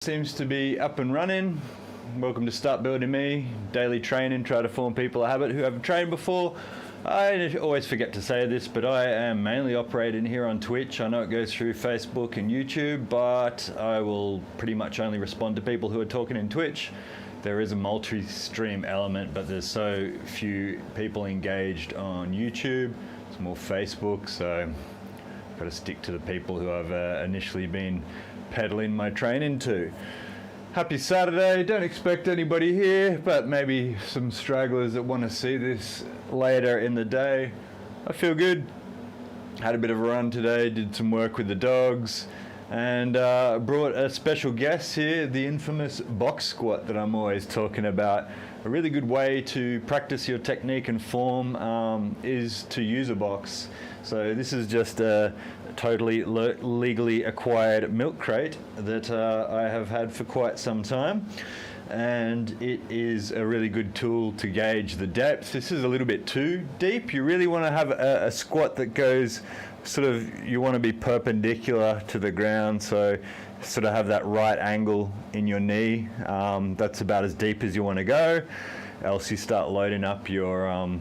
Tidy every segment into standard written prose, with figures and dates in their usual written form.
Seems to be up and running. Welcome to startbuilding.me, daily training, try to form people a habit who haven't trained before. I always forget to say this, but I am mainly operating here on Twitch. I know it goes through Facebook and YouTube, but I will pretty much only respond to people who are talking in Twitch. There is a multi-stream element, but there's so few people engaged on YouTube. It's more Facebook, so I've got to stick to the people who I've initially been peddling my training to. Happy Saturday. Don't expect anybody here, but maybe some stragglers that want to see this later in the day. I feel good. Had a bit of a run today, did some work with the dogs, and brought a special guest here, the infamous box squat that I'm always talking about. A really good way to practice your technique and form is to use a box. So this is just a totally legally acquired milk crate that I have had for quite some time, and it is a really good tool to gauge the depth. This is a little bit too deep. You really want to have a squat that goes sort of, you want to be perpendicular to the ground, so sort of have that right angle in your knee. That's about as deep as you want to go, else you start loading up your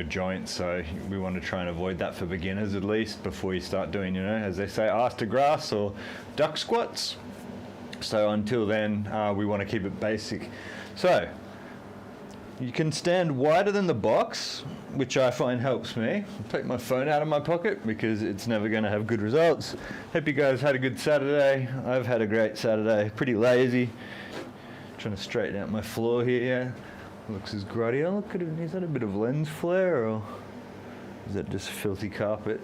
joints. So we want to try and avoid that for beginners, at least before you start doing, as they say, ass to grass or duck squats. So until then, we want to keep it basic. So you can stand wider than the box, which I find helps me. I'll take my phone out of my pocket because it's never going to have good results. Hope you guys had a good Saturday. I've had a great Saturday. Pretty lazy. Trying to straighten out my floor here. Looks as grotty. Oh, look at it. Is that a bit of lens flare, or is that just filthy carpet?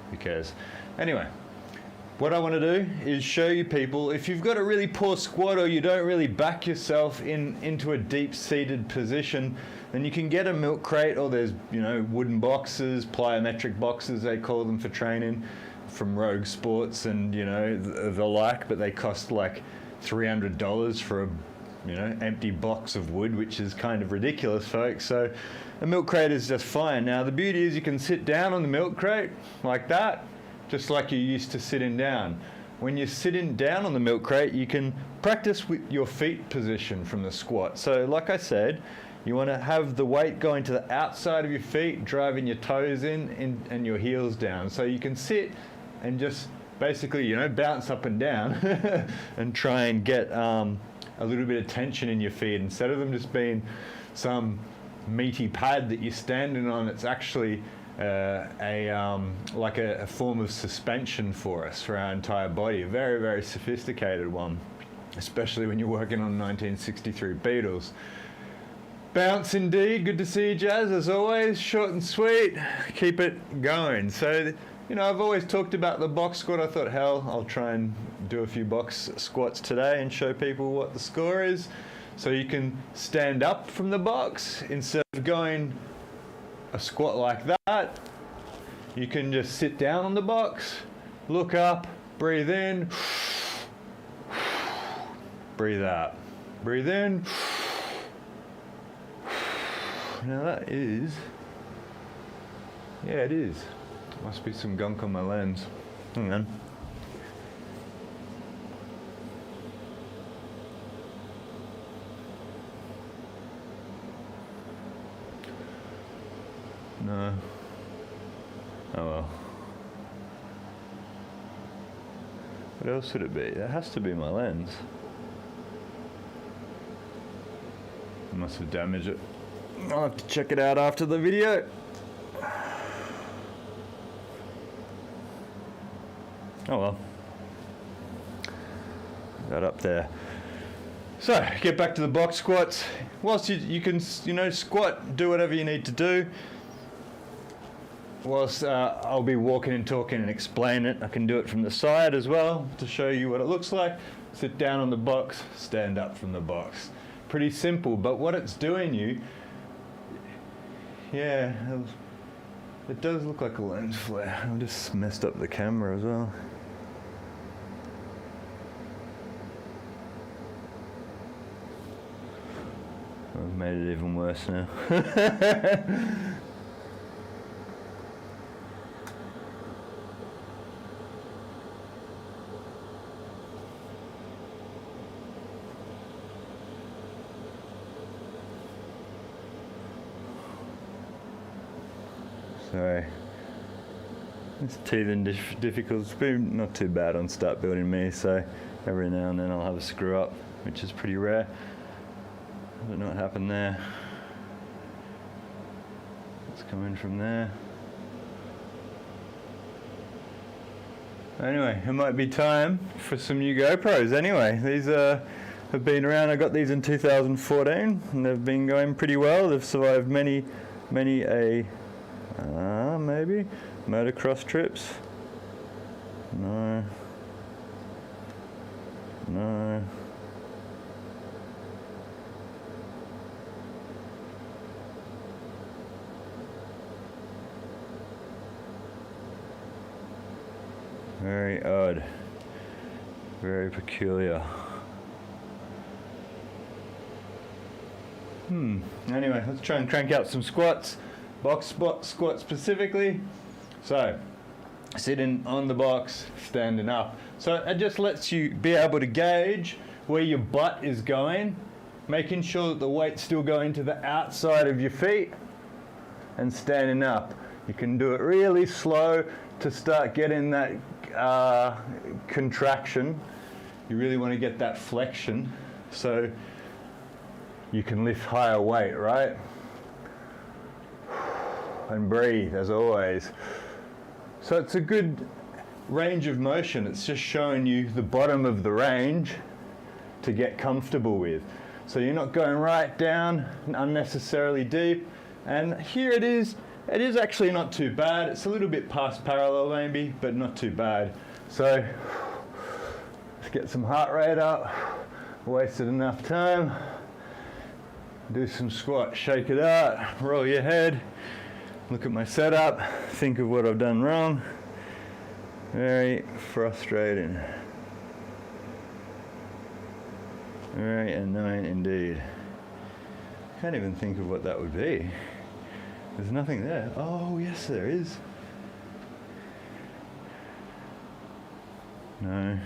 Who cares? Anyway, what I want to do is show you people, if you've got a really poor squat or you don't really back yourself into a deep-seated position, then you can get a milk crate, or there's wooden boxes, plyometric boxes they call them for training, from Rogue Sports and the like, but they cost like $300 for a empty box of wood, which is kind of ridiculous, folks. So a milk crate is just fine. Now the beauty is you can sit down on the milk crate like that, just like you're used to sitting down. When you're sitting down on the milk crate, you can practice with your feet position from the squat. So like I said, you want to have the weight going to the outside of your feet, driving your toes in and your heels down. So you can sit and just basically, bounce up and down and try and get a little bit of tension in your feet. Instead of them just being some meaty pad that you're standing on, it's actually like a form of suspension for us, for our entire body. A very, very sophisticated one, especially when you're working on 1963 Beatles. Bounce indeed. Good to see you, Jazz, as always. Short and sweet. Keep it going. So, I've always talked about the box squat. I thought, hell, I'll try and do a few box squats today and show people what the score is. So you can stand up from the box. Instead of going a squat like that, you can just sit down on the box, look up, breathe in, breathe out, breathe in. Now that is, yeah, it is. Must be some gunk on my lens. Hang on. No. Oh well. What else would it be? That has to be my lens. I must have damaged it. I'll have to check it out after the video. Oh well, that up there. So get back to the box squats. Whilst you can squat, do whatever you need to do. Whilst I'll be walking and talking and explain it, I can do it from the side as well to show you what it looks like. Sit down on the box, stand up from the box. Pretty simple, but what it's doing yeah, it does look like a lens flare. I just messed up the camera as well. I've made it even worse now. Yeah, So it's teething difficult. It's been not too bad on Start Building Me, so every now and then I'll have a screw up, which is pretty rare. I don't know what happened there. It's coming from there. Anyway, it might be time for some new GoPros anyway. These have been around. I got these in 2014 and they've been going pretty well. They've survived many maybe motocross trips. No. Very odd. Very peculiar. Anyway, let's try and crank out some squats. Box squat specifically. So, sitting on the box, standing up. So it just lets you be able to gauge where your butt is going, making sure that the weight's still going to the outside of your feet, and standing up. You can do it really slow to start getting that contraction. You really want to get that flexion so you can lift higher weight, right? And breathe as always. So it's a good range of motion. It's just showing you the bottom of the range to get comfortable with. So you're not going right down unnecessarily deep. And here it is. It is actually not too bad. It's a little bit past parallel maybe, but not too bad. So let's get some heart rate up. Wasted enough time. Do some squats, shake it out, roll your head, look at my setup, think of what I've done wrong. Very frustrating. Very annoying indeed. Can't even think of what that would be. There's nothing there. Oh, yes, there is. No.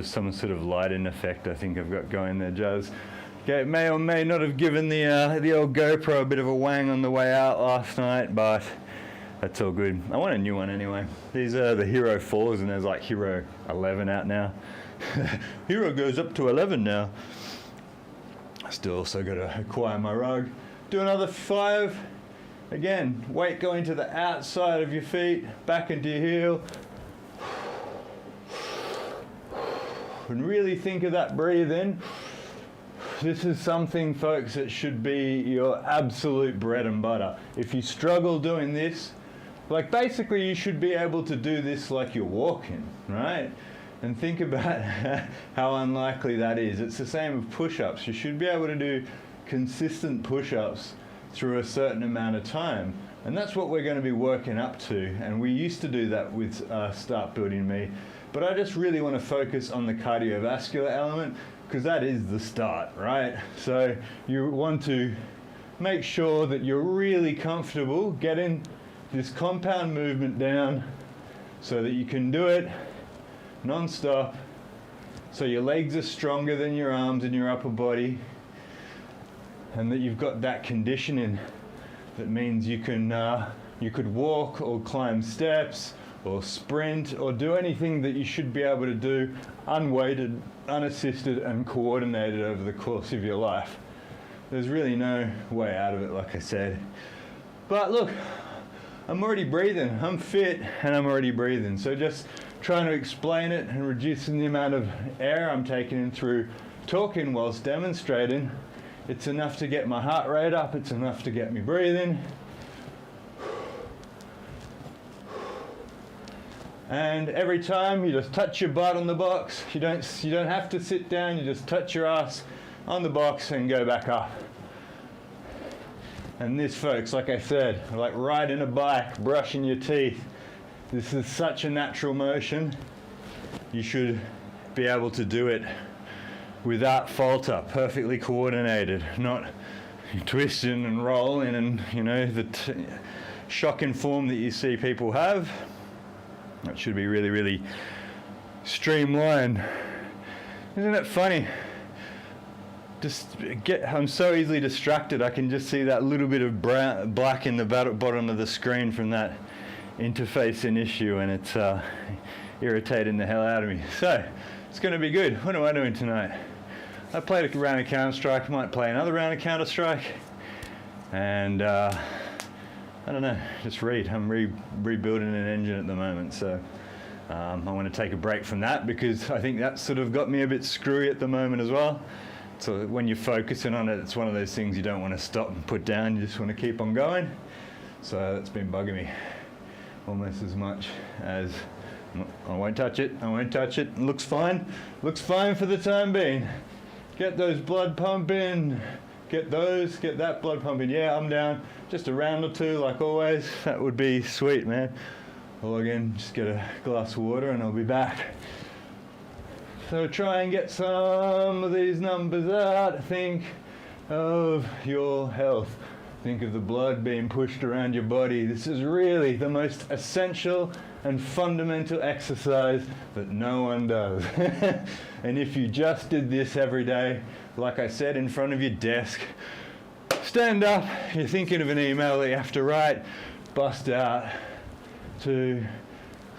Some sort of lighting effect I think I've got going there, Jazz. Okay, may or may not have given the old GoPro a bit of a wang on the way out last night, but that's all good. I want a new one anyway. These are the Hero 4s and there's like Hero 11 out now. Hero goes up to 11 now. I still also got to acquire my rug. Do another 5. Again, weight going to the outside of your feet, back into your heel. And really think of that breathe in. This is something, folks, that should be your absolute bread and butter. If you struggle doing this, like basically you should be able to do this like you're walking, right? And think about how unlikely that is. It's the same with push-ups. You should be able to do consistent push-ups through a certain amount of time. And that's what we're going to be working up to. And we used to do that with Start Building Me. But I just really want to focus on the cardiovascular element because that is the start, right? So you want to make sure that you're really comfortable getting this compound movement down so that you can do it non-stop. So your legs are stronger than your arms and your upper body, and that you've got that conditioning that means you could walk or climb steps or sprint or do anything that you should be able to do unweighted, unassisted and coordinated over the course of your life. There's really no way out of it, like I said. But look, I'm already breathing, I'm fit and I'm already breathing. So just trying to explain it and reducing the amount of air I'm taking in through talking whilst demonstrating, it's enough to get my heart rate up, it's enough to get me breathing. And every time you just touch your butt on the box. You don't have to sit down, you just touch your ass on the box and go back up. And this, folks, like I said, like riding a bike, brushing your teeth. This is such a natural motion. You should be able to do it without falter, perfectly coordinated, not twisting and rolling and, the shocking form that you see people have. That should be really, really streamlined. Isn't it funny? I'm so easily distracted. I can just see that little bit of black in the bottom of the screen from that interfacing issue, and it's irritating the hell out of me. So it's going to be good. What am I doing tonight? I played a round of Counter-Strike. Might play another round of Counter-Strike, and I don't know, just read. I'm rebuilding an engine at the moment, so I want to take a break from that because I think that's sort of got me a bit screwy at the moment as well. So when you're focusing on it, it's one of those things you don't want to stop and put down. You just want to keep on going. So that's been bugging me almost as much as I won't touch it. I won't touch it. It looks fine. Looks fine for the time being. Get those blood pumping. Get that blood pumping. Yeah, I'm down. Just a round or two, like always. That would be sweet, man. I'll log in, just get a glass of water, and I'll be back. So try and get some of these numbers out. Think of your health. Think of the blood being pushed around your body. This is really the most essential and fundamental exercise that no one does. And if you just did this every day, like I said, in front of your desk, stand up, you're thinking of an email that you have to write, bust out 2,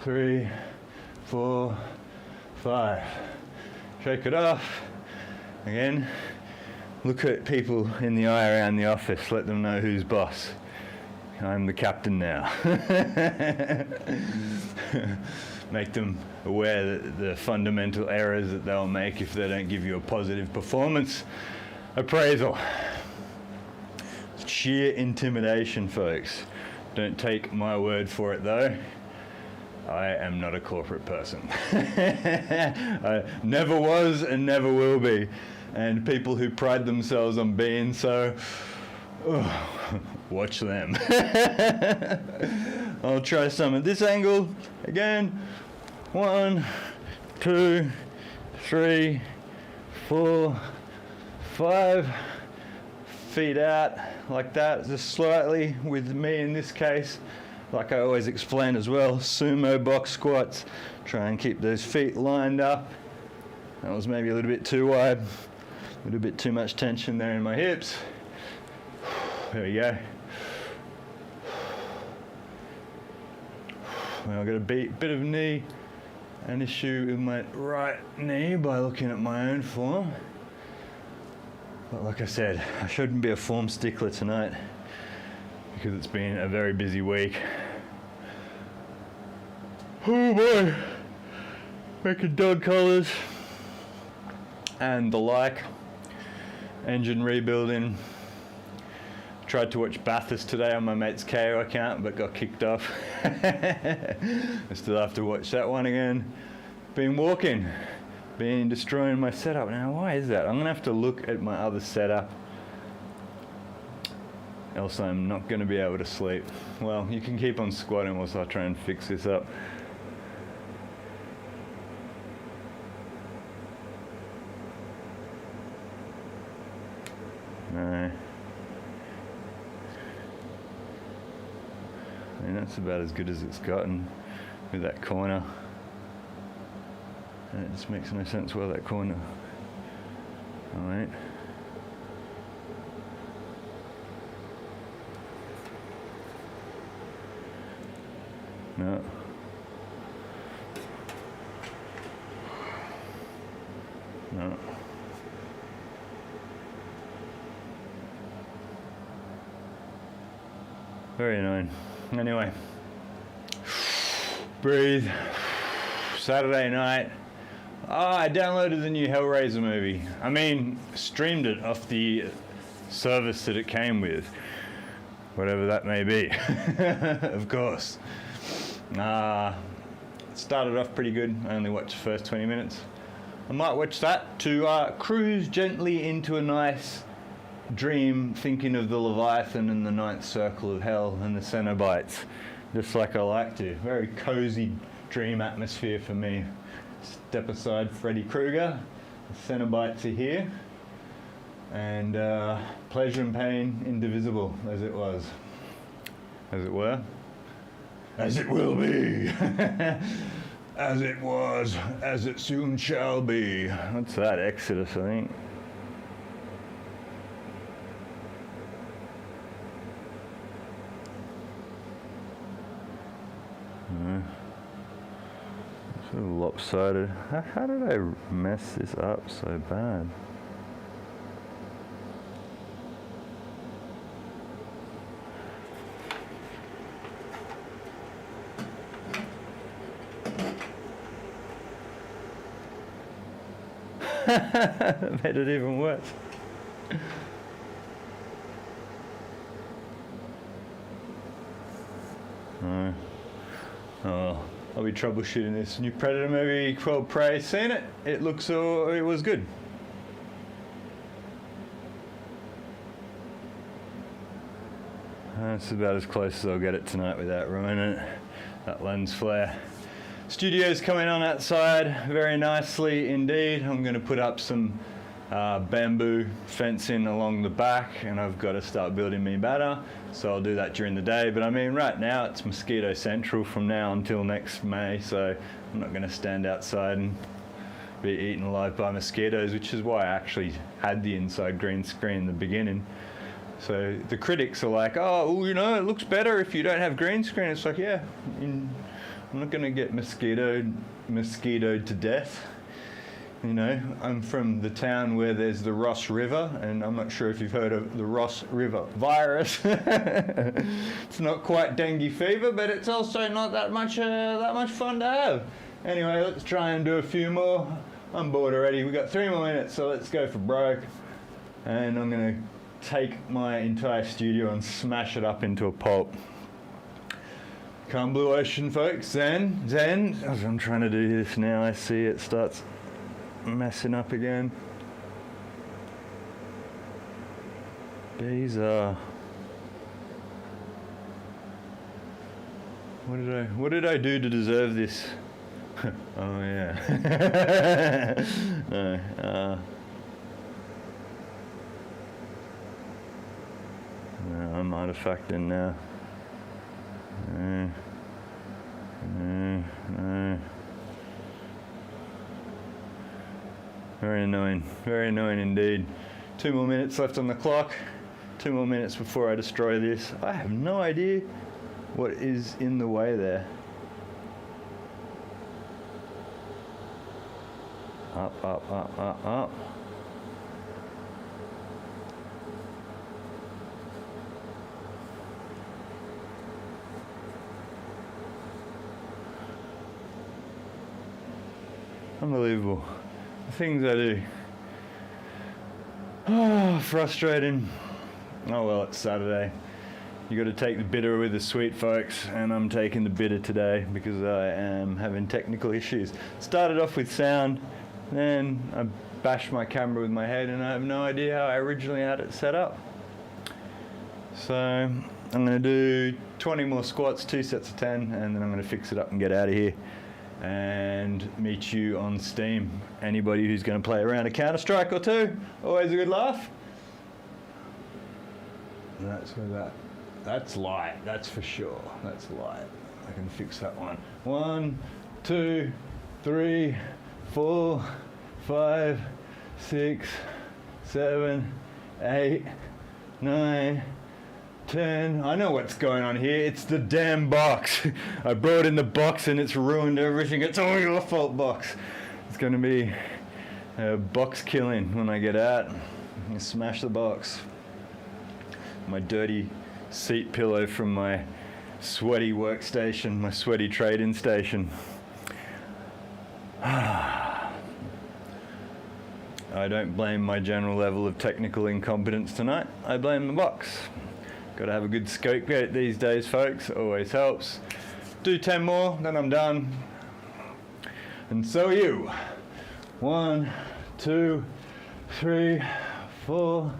3, 4, 5. Shake it off. Again, look at people in the eye around the office. Let them know who's boss. I'm the captain now. Make them aware that the fundamental errors that they'll make if they don't give you a positive performance appraisal. Sheer intimidation, folks. Don't take my word for it, though. I am not a corporate person. I never was and never will be. And people who pride themselves on being so, watch them. I'll try some at this angle. Again, 1, 2, 3, 4, 5. Feet out like that, just slightly with me in this case. Like I always explain as well, sumo box squats. Try and keep those feet lined up. That was maybe a little bit too wide. A little bit too much tension there in my hips. There we go. Well, I've got a bit of an issue with my right knee by looking at my own form. But like I said, I shouldn't be a form stickler tonight because it's been a very busy week. Oh boy! Making dog collars and the like. Engine rebuilding. Tried to watch Bathurst today on my mate's KO account but got kicked off. I still have to watch that one again. Been walking. Been destroying my setup. Now, why is that? I'm going to have to look at my other setup. Else I'm not going to be able to sleep. Well, you can keep on squatting whilst I try and fix this up. No. I mean, that's about as good as it's gotten with that corner. And it just makes no sense where that corner. Alright. No. No. Very annoying. Anyway. Breathe. Saturday night. I downloaded the new Hellraiser movie. I mean, streamed it off the service that it came with. Whatever that may be. Of course. Started off pretty good. I only watched the first 20 minutes. I might watch that to cruise gently into a nice dream, thinking of the Leviathan and the ninth circle of hell and the Cenobites, just like I like to. Very cozy dream atmosphere for me. Step aside Freddy Krueger, The Cenobites are here, and pleasure and pain indivisible, as it was, as it were, as it will be, as it was, as it soon shall be. What's that? Exodus, I think. Sort of lopsided. How did I mess this up so bad? Made it even worse. Oh, I'll be troubleshooting this new Predator movie called Prey. Seen it? It looks, it was good. That's about as close as I'll get it tonight without ruining it. That lens flare. Studio's coming on outside very nicely indeed. I'm going to put up some bamboo fencing along the back, and I've got to start building me better, so I'll do that during the day. But I mean, right now it's mosquito central from now until next May, so I'm not going to stand outside and be eaten alive by mosquitoes, which is why I actually had the inside green screen in the beginning. So the critics are like, oh, well, you know, it looks better if you don't have green screen. It's like, yeah, I'm not going to get mosquitoed to death. You know, I'm from the town where there's the Ross River, and I'm not sure if you've heard of the Ross River virus. It's not quite dengue fever, but it's also not that much fun to have. Anyway, let's try and do a few more. I'm bored already. We've got 3 more minutes, so let's go for broke. And I'm going to take my entire studio and smash it up into a pulp. Calm blue ocean, folks. Zen. As I'm trying to do this now, I see it starts messing up again. These are... What did I do to deserve this? Oh yeah. No, no, I'm artifacting now. No. Very annoying indeed. 2 more minutes left on the clock. 2 more minutes before I destroy this. I have no idea what is in the way there. Up. Unbelievable. The things I do. Oh, frustrating. Oh well, it's Saturday. You got to take the bitter with the sweet, folks, and I'm taking the bitter today because I am having technical issues. Started off with sound, then I bashed my camera with my head, and I have no idea how I originally had it set up. So I'm going to do 20 more squats, 2 sets of 10, and then I'm going to fix it up and get out of here and meet you on Steam. Anybody who's going to play around a Counter-Strike or two, always a good laugh. That's light, that's for sure. That's light. I can fix that one. 1, 2, 3, 4, 5, 6, 7, 8, 9, 10. I know what's going on here. It's the damn box. I brought in the box and it's ruined everything. It's all your fault, box. It's going to be a box killing when I get out. I smash the box. My dirty seat pillow from my sweaty workstation, my sweaty trade-in station. I don't blame my general level of technical incompetence tonight. I blame the box. Got to have a good scapegoat these days, folks. Always helps. Do 10 more, then I'm done. And so are you. 1, 2, 3, 4,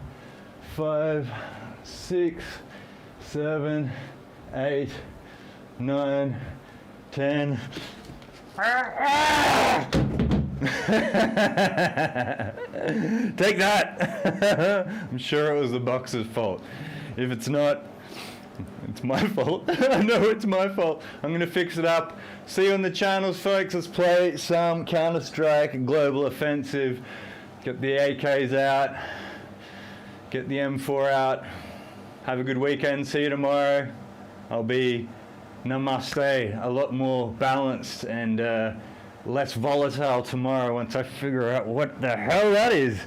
5, 6, 7, 8, 9, 10. Take that! I'm sure it was the boxer's fault. If it's not, it's my fault. I know it's my fault. I'm going to fix it up. See you on the channels, folks. Let's play some Counter-Strike Global Offensive. Get the AKs out. Get the M4 out. Have a good weekend. See you tomorrow. I'll be namaste, a lot more balanced and less volatile tomorrow once I figure out what the hell that is.